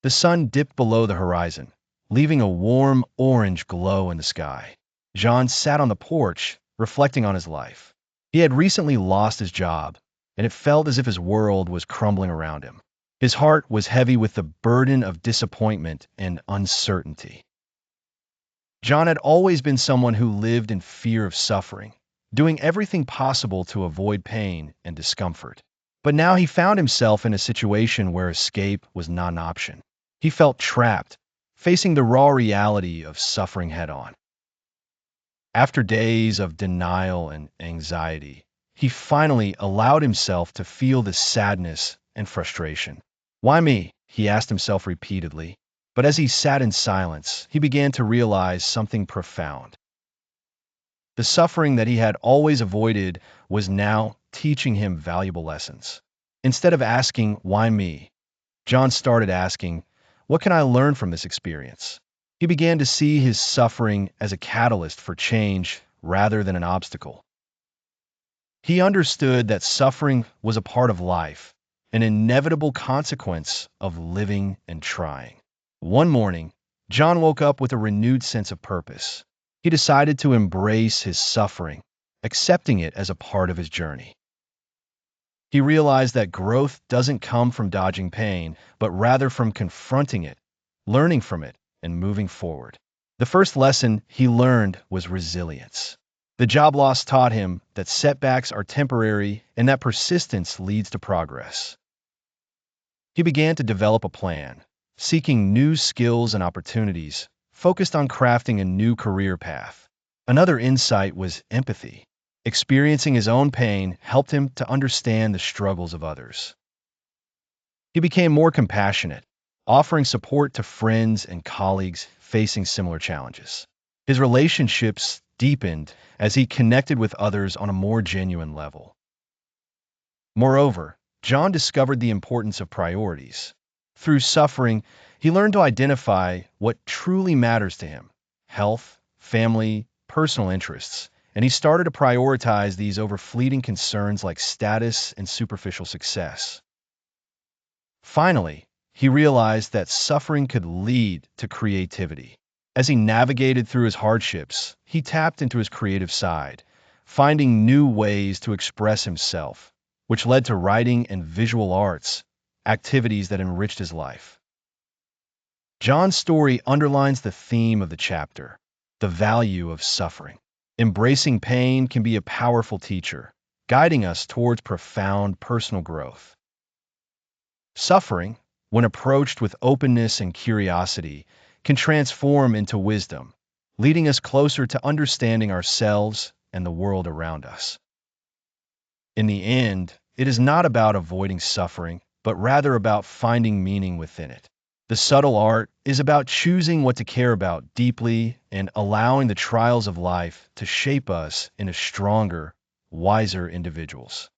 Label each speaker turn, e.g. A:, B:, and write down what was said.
A: The sun dipped below the horizon, leaving a warm orange glow in the sky. John sat on the porch, reflecting on his life. He had recently lost his job, and it felt as if his world was crumbling around him. His heart was heavy with the burden of disappointment and uncertainty. John had always been someone who lived in fear of suffering, doing everything possible to avoid pain and discomfort. But now he found himself in a situation where escape was not an option. He felt trapped, facing the raw reality of suffering head-on. After days of denial and anxiety, he finally allowed himself to feel the sadness and frustration. Why me? He asked himself repeatedly. But as he sat in silence, he began to realize something profound. The suffering that he had always avoided was now teaching him valuable lessons. Instead of asking, "Why me?" John started asking, "What can I learn from this experience?" He began to see his suffering as a catalyst for change rather than an obstacle. He understood that suffering was a part of life, an inevitable consequence of living and trying. One morning, John woke up with a renewed sense of purpose. He decided to embrace his suffering, accepting it as a part of his journey. He realized that growth doesn't come from dodging pain, but rather from confronting it, learning from it, and moving forward. The first lesson he learned was resilience. The job loss taught him that setbacks are temporary and that persistence leads to progress. He began to develop a plan, seeking new skills and opportunities, focused on crafting a new career path. Another insight was empathy. Experiencing his own pain helped him to understand the struggles of others. He became more compassionate, offering support to friends and colleagues facing similar challenges. His relationships deepened as he connected with others on a more genuine level. Moreover, John discovered the importance of priorities. Through suffering, he learned to identify what truly matters to him: health, family, personal interests, and he started to prioritize these over fleeting concerns like status and superficial success. Finally, he realized that suffering could lead to creativity. As he navigated through his hardships, he tapped into his creative side, finding new ways to express himself, which led to writing and visual arts, activities that enriched his life. John's story underlines the theme of the chapter: the value of suffering. Embracing pain can be a powerful teacher, guiding us towards profound personal growth. Suffering, when approached with openness and curiosity, can transform into wisdom, leading us closer to understanding ourselves and the world around us. In the end, it is not about avoiding suffering, but rather about finding meaning within it. The subtle art is about choosing what to care about deeply and allowing the trials of life to shape us into stronger, wiser individuals.